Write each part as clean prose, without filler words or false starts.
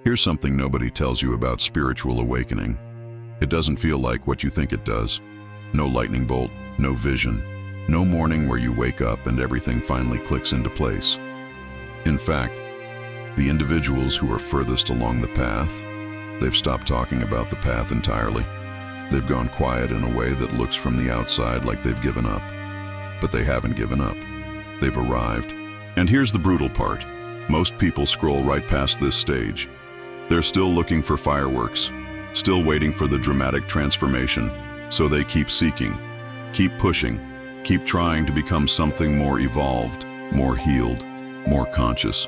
Here's something nobody tells you about spiritual awakening. It doesn't feel like what you think it does. No lightning bolt, no vision, no morning where you wake up and everything finally clicks into place. In fact, the individuals who are furthest along the path, they've stopped talking about the path entirely. They've gone quiet in a way that looks from the outside like they've given up. But they haven't given up. They've arrived. And here's the brutal part. Most people scroll right past this stage. They're still looking for fireworks, still waiting for the dramatic transformation, so they keep seeking, keep pushing, keep trying to become something more evolved, more healed, more conscious,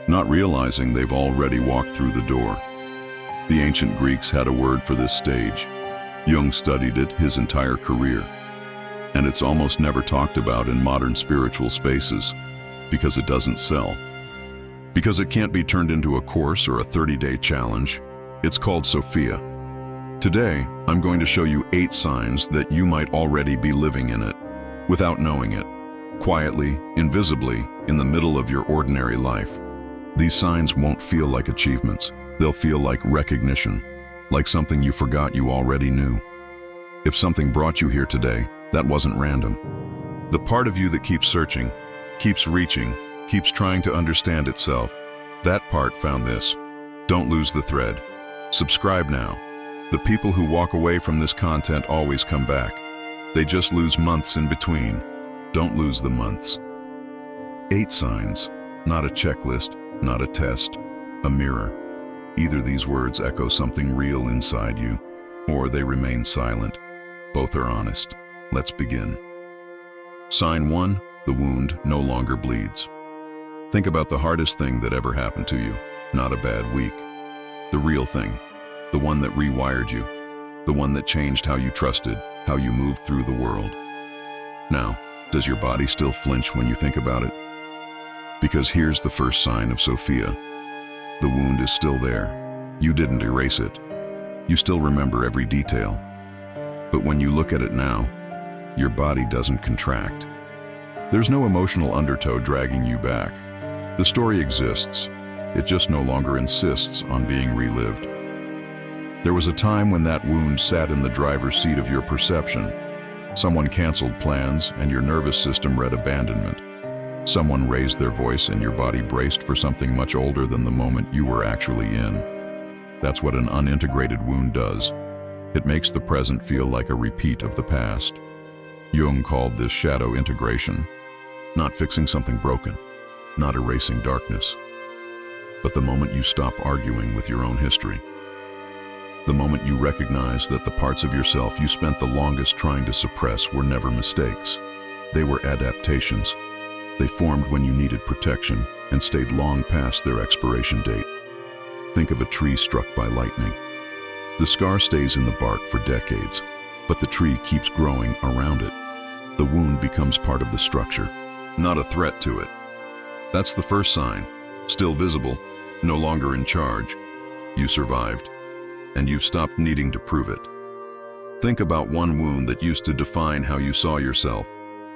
not realizing they've already walked through the door. The ancient Greeks had a word for this stage. Jung studied it his entire career. And it's almost never talked about in modern spiritual spaces because it doesn't sell. Because it can't be turned into a course or a 30-day challenge. It's called Sophia. Today, I'm going to show you 8 signs that you might already be living in it, without knowing it, quietly, invisibly, in the middle of your ordinary life. These signs won't feel like achievements. They'll feel like recognition, like something you forgot you already knew. If something brought you here today, that wasn't random. The part of you that keeps searching, keeps reaching, keeps trying to understand itself, that part found this. Don't lose the thread. Subscribe now. The people who walk away from this content always come back. They just lose months in between. Don't lose the months. 8 signs, not a checklist, not a test, a mirror. Either these words echo something real inside you, or they remain silent. Both are honest. Let's begin. Sign 1, the wound no longer bleeds. Think about the hardest thing that ever happened to you, not a bad week. The real thing, the one that rewired you, the one that changed how you trusted, how you moved through the world. Now, does your body still flinch when you think about it? Because here's the first sign of Sophia. The wound is still there. You didn't erase it. You still remember every detail. But when you look at it now, your body doesn't contract. There's no emotional undertow dragging you back. The story exists. It just no longer insists on being relived. There was a time when that wound sat in the driver's seat of your perception. Someone canceled plans and your nervous system read abandonment. Someone raised their voice and your body braced for something much older than the moment you were actually in. That's what an unintegrated wound does. It makes the present feel like a repeat of the past. Jung called this shadow integration. Not fixing something broken, not erasing darkness, but the moment you stop arguing with your own history. The moment you recognize that the parts of yourself you spent the longest trying to suppress were never mistakes. They were adaptations. They formed when you needed protection and stayed long past their expiration date. Think of a tree struck by lightning. The scar stays in the bark for decades, but the tree keeps growing around it. The wound becomes part of the structure, not a threat to it. That's the first sign. Still visible, no longer in charge. You survived, and you've stopped needing to prove it. Think about one wound that used to define how you saw yourself,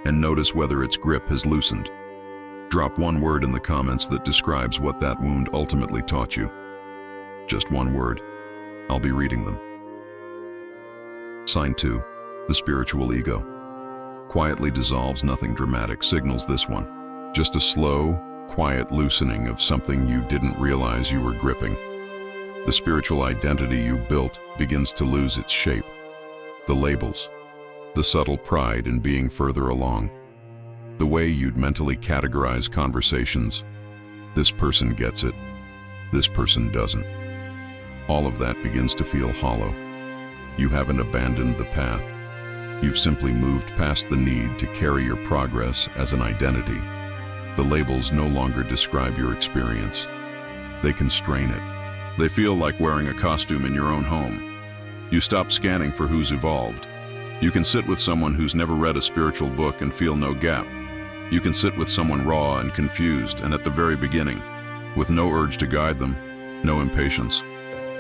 and notice whether its grip has loosened. Drop one word in the comments that describes what that wound ultimately taught you. Just one word. I'll be reading them. Sign 2, the spiritual ego. Quietly dissolves, nothing dramatic signals this one. Just a slow, quiet loosening of something you didn't realize you were gripping. The spiritual identity you built begins to lose its shape. The labels, the subtle pride in being further along, the way you'd mentally categorize conversations. This person gets it, this person doesn't. All of that begins to feel hollow. You haven't abandoned the path. You've simply moved past the need to carry your progress as an identity. The labels no longer describe your experience. They constrain it. They feel like wearing a costume in your own home. You stop scanning for who's evolved. You can sit with someone who's never read a spiritual book and feel no gap. You can sit with someone raw and confused and at the very beginning, with no urge to guide them, no impatience,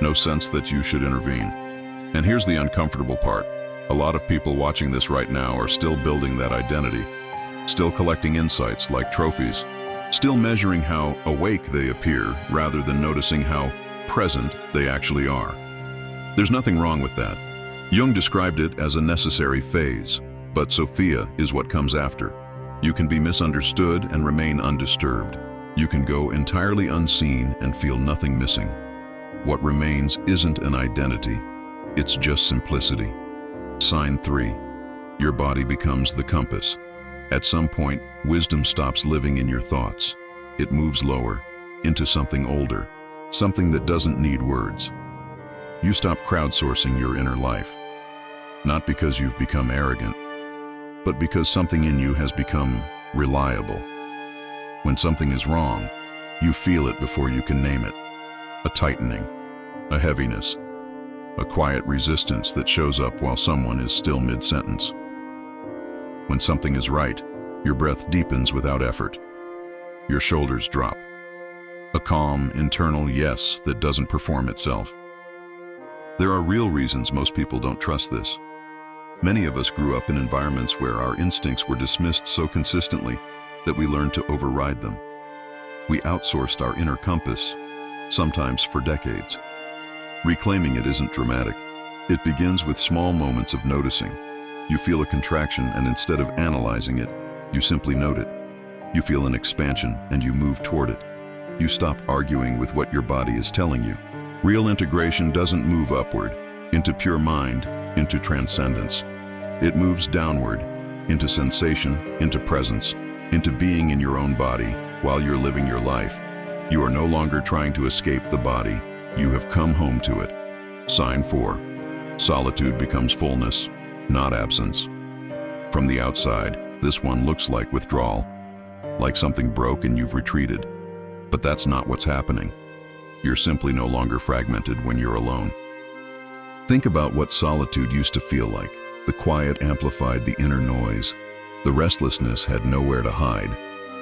no sense that you should intervene. And here's the uncomfortable part. A lot of people watching this right now are still building that identity, still collecting insights like trophies, still measuring how awake they appear rather than noticing how present they actually are. There's nothing wrong with that. Jung described it as a necessary phase, but Sophia is what comes after. You can be misunderstood and remain undisturbed. You can go entirely unseen and feel nothing missing. What remains isn't an identity, it's just simplicity. Sign 3. Your body becomes the compass. At some point, wisdom stops living in your thoughts. It moves lower, into something older, something that doesn't need words. You stop crowdsourcing your inner life. Not because you've become arrogant, but because something in you has become reliable. When something is wrong, you feel it before you can name it. A tightening, a heaviness, a quiet resistance that shows up while someone is still mid-sentence. When something is right, your breath deepens without effort. Your shoulders drop. A calm, internal yes that doesn't perform itself. There are real reasons most people don't trust this. Many of us grew up in environments where our instincts were dismissed so consistently that we learned to override them. We outsourced our inner compass, sometimes for decades. Reclaiming it isn't dramatic. It begins with small moments of noticing. You feel a contraction, and instead of analyzing it, you simply note it. You feel an expansion, and you move toward it. You stop arguing with what your body is telling you. Real integration doesn't move upward, into pure mind, into transcendence. It moves downward, into sensation, into presence, into being in your own body while you're living your life. You are no longer trying to escape the body. You have come home to it. Sign 4. Solitude becomes fullness, not absence. From the outside, this one looks like withdrawal, like something broke and you've retreated. But that's not what's happening. You're simply no longer fragmented when you're alone. Think about what solitude used to feel like. The quiet amplified the inner noise. The restlessness had nowhere to hide.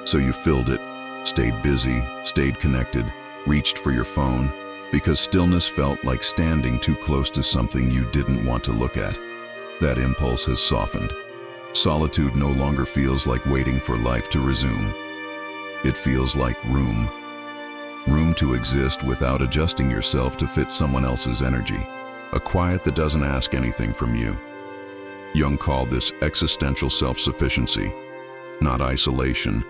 So you filled it, stayed busy, stayed connected, reached for your phone, because stillness felt like standing too close to something you didn't want to look at. That impulse has softened. Solitude no longer feels like waiting for life to resume. It feels like room. Room to exist without adjusting yourself to fit someone else's energy. A quiet that doesn't ask anything from you. Jung called this existential self-sufficiency, not isolation,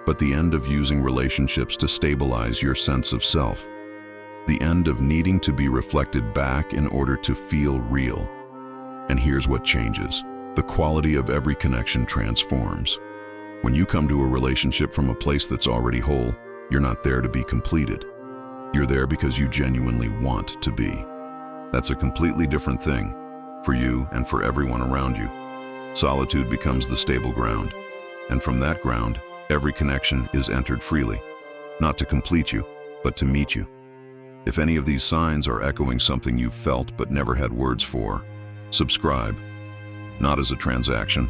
but the end of using relationships to stabilize your sense of self. The end of needing to be reflected back in order to feel real. And here's what changes. The quality of every connection transforms. When you come to a relationship from a place that's already whole, you're not there to be completed. You're there because you genuinely want to be. That's a completely different thing for you and for everyone around you. Solitude becomes the stable ground, and from that ground, every connection is entered freely, not to complete you, but to meet you. If any of these signs are echoing something you've felt but never had words for, subscribe. Not as a transaction,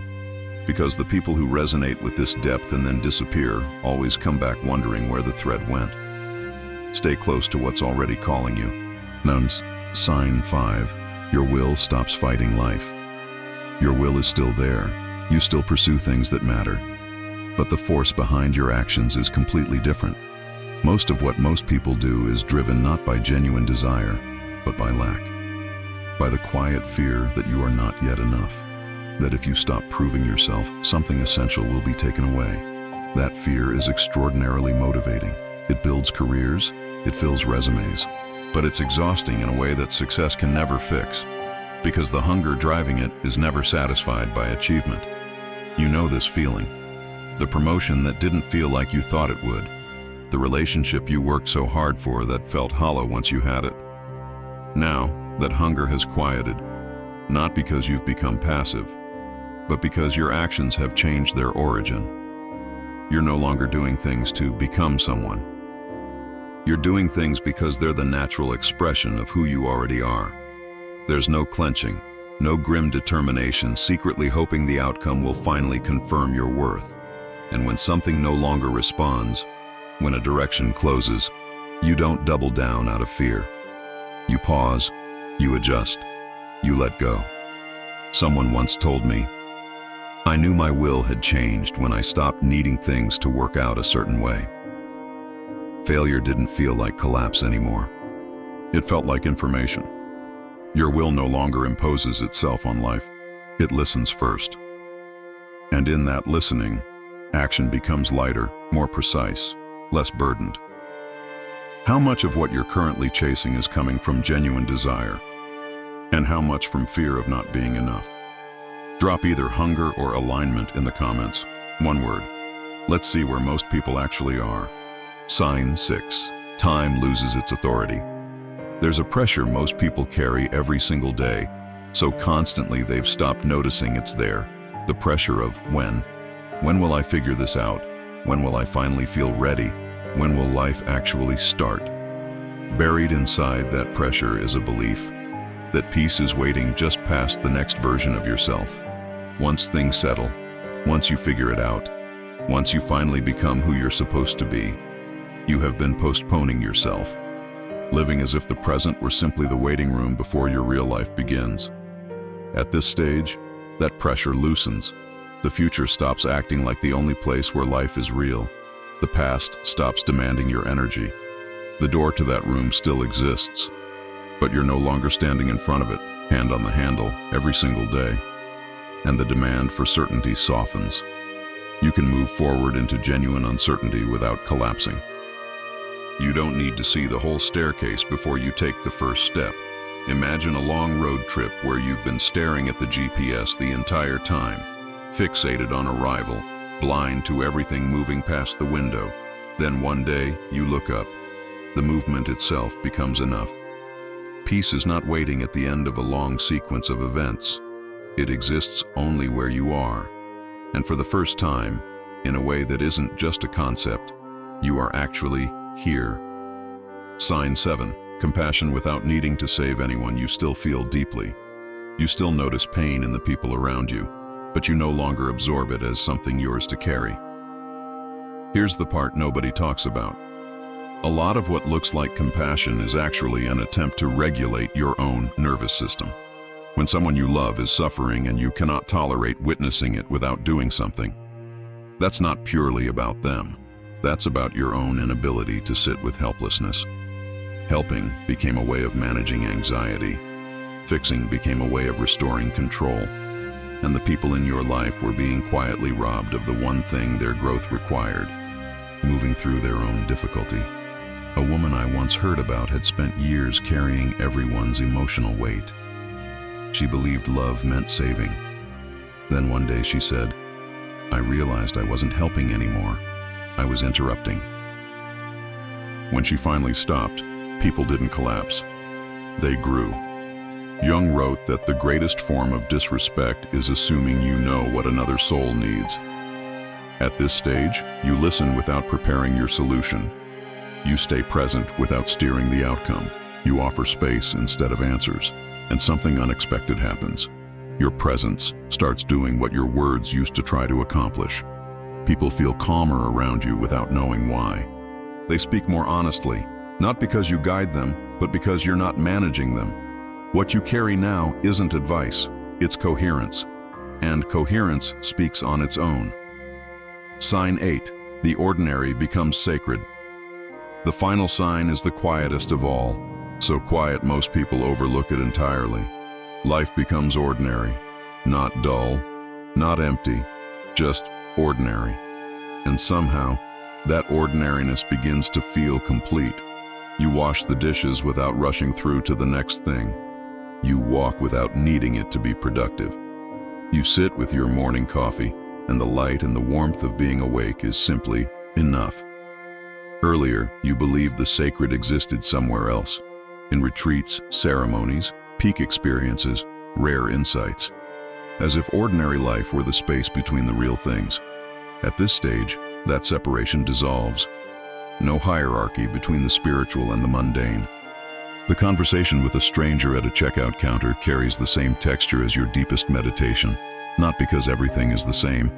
because the people who resonate with this depth and then disappear always come back wondering where the thread went. Stay close to what's already calling you. Now, sign 5. Your will stops fighting life. Your will is still there. You still pursue things that matter. But the force behind your actions is completely different. Most of what most people do is driven not by genuine desire, but by lack. By the quiet fear that you are not yet enough. That if you stop proving yourself, something essential will be taken away. That fear is extraordinarily motivating. It builds careers, it fills resumes, but it's exhausting in a way that success can never fix, because the hunger driving it is never satisfied by achievement. You know this feeling. The promotion that didn't feel like you thought it would. The relationship you worked so hard for that felt hollow once you had it. Now, that hunger has quieted, not because you've become passive, but because your actions have changed their origin. You're no longer doing things to become someone. You're doing things because they're the natural expression of who you already are. There's no clenching, no grim determination secretly hoping the outcome will finally confirm your worth. And when something no longer responds, when a direction closes, you don't double down out of fear. You pause, you adjust, you let go. Someone once told me, I knew my will had changed when I stopped needing things to work out a certain way. Failure didn't feel like collapse anymore. It felt like information. Your will no longer imposes itself on life. It listens first. And in that listening, action becomes lighter, more precise, less burdened. How much of what you're currently chasing is coming from genuine desire? And how much from fear of not being enough? Drop either hunger or alignment in the comments. One word. Let's see where most people actually are. Sign 6. Time loses its authority. There's a pressure most people carry every single day, so constantly they've stopped noticing it's there. The pressure of when. When will I figure this out? When will I finally feel ready? When will life actually start? Buried inside that pressure is a belief that peace is waiting just past the next version of yourself. Once things settle, once you figure it out, once you finally become who you're supposed to be, you have been postponing yourself, living as if the present were simply the waiting room before your real life begins. At this stage, that pressure loosens. The future stops acting like the only place where life is real. The past stops demanding your energy. The door to that room still exists, but you're no longer standing in front of it, hand on the handle, every single day. And the demand for certainty softens. You can move forward into genuine uncertainty without collapsing. You don't need to see the whole staircase before you take the first step. Imagine a long road trip where you've been staring at the GPS the entire time, fixated on arrival, blind to everything moving past the window. Then one day, you look up. The movement itself becomes enough. Peace is not waiting at the end of a long sequence of events. It exists only where you are. And for the first time, in a way that isn't just a concept, you are actually here. Sign 7. Compassion without needing to save anyone. You still feel deeply. You still notice pain in the people around you, but you no longer absorb it as something yours to carry. Here's the part nobody talks about. A lot of what looks like compassion is actually an attempt to regulate your own nervous system. When someone you love is suffering and you cannot tolerate witnessing it without doing something, that's not purely about them. That's about your own inability to sit with helplessness. Helping became a way of managing anxiety. Fixing became a way of restoring control. And the people in your life were being quietly robbed of the one thing their growth required, moving through their own difficulty. A woman I once heard about had spent years carrying everyone's emotional weight. She believed love meant saving. Then one day she said, "I realized I wasn't helping anymore. I was interrupting." When she finally stopped, people didn't collapse. They grew. Jung wrote that the greatest form of disrespect is assuming you know what another soul needs. At this stage, you listen without preparing your solution. You stay present without steering the outcome. You offer space instead of answers. And something unexpected happens. Your presence starts doing what your words used to try to accomplish. People feel calmer around you without knowing why. They speak more honestly, not because you guide them, but because you're not managing them. What you carry now isn't advice, it's coherence. And coherence speaks on its own. Sign 8. The ordinary becomes sacred. The final sign is the quietest of all. So quiet most people overlook it entirely. Life becomes ordinary, not dull, not empty, just ordinary. And somehow, that ordinariness begins to feel complete. You wash the dishes without rushing through to the next thing. You walk without needing it to be productive. You sit with your morning coffee, and the light and the warmth of being awake is simply enough. Earlier, you believed the sacred existed somewhere else. In retreats, ceremonies, peak experiences, rare insights. As if ordinary life were the space between the real things. At this stage, that separation dissolves. No hierarchy between the spiritual and the mundane. The conversation with a stranger at a checkout counter carries the same texture as your deepest meditation, not because everything is the same,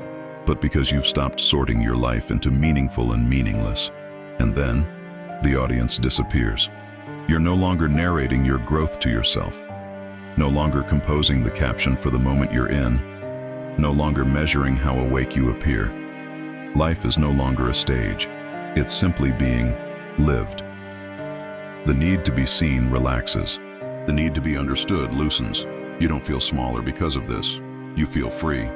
but because you've stopped sorting your life into meaningful and meaningless. And then, the audience disappears. You're no longer narrating your growth to yourself, no longer composing the caption for the moment you're in. no longer measuring how awake you appear. Life is no longer a stage. It's simply being lived. The need to be seen relaxes. The need to be understood loosens. You don't feel smaller because of this. You feel free.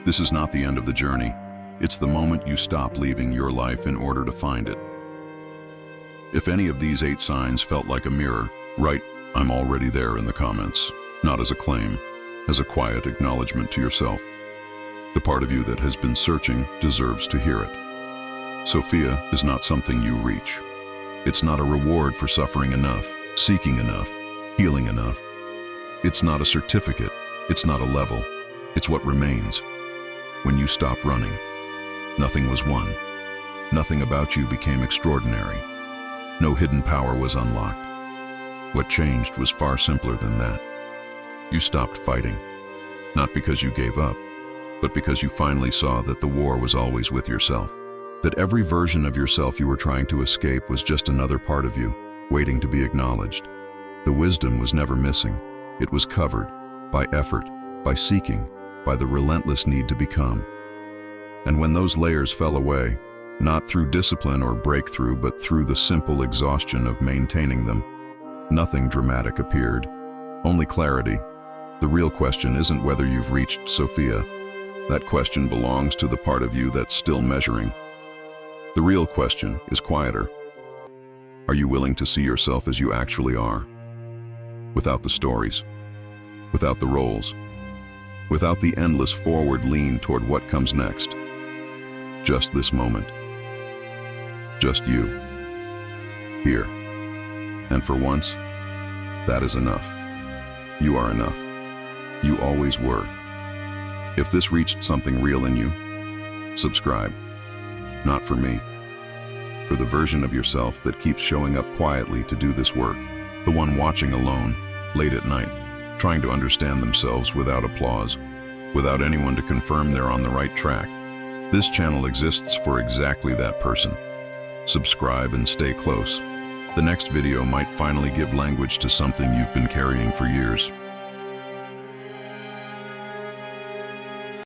This is not the end of the journey. It's the moment you stop leaving your life in order to find it. If any of these 8 signs felt like a mirror, write, "I'm already there" in the comments, not as a claim, as a quiet acknowledgement to yourself. The part of you that has been searching deserves to hear it. Sophia is not something you reach. It's not a reward for suffering enough, seeking enough, healing enough. It's not a certificate. It's not a level. It's what remains. When you stop running, nothing was won. Nothing about you became extraordinary. No hidden power was unlocked. What changed was far simpler than that. You stopped fighting, not because you gave up, but because you finally saw that the war was always with yourself. That every version of yourself you were trying to escape was just another part of you, waiting to be acknowledged. The wisdom was never missing. It was covered by effort, by seeking, by the relentless need to become. And when those layers fell away, not through discipline or breakthrough, but through the simple exhaustion of maintaining them, nothing dramatic appeared, only clarity. The real question isn't whether you've reached Sophia. That question belongs to the part of you that's still measuring. The real question is quieter. Are you willing to see yourself as you actually are? Without the stories, without the roles, without the endless forward lean toward what comes next. Just this moment. Just you. Here. And for once, that is enough. You are enough. You always were. If this reached something real in you, subscribe. Not for me. For the version of yourself that keeps showing up quietly to do this work. The one watching alone, late at night, trying to understand themselves without applause, without anyone to confirm they're on the right track. This channel exists for exactly that person. Subscribe and stay close. The next video might finally give language to something you've been carrying for years.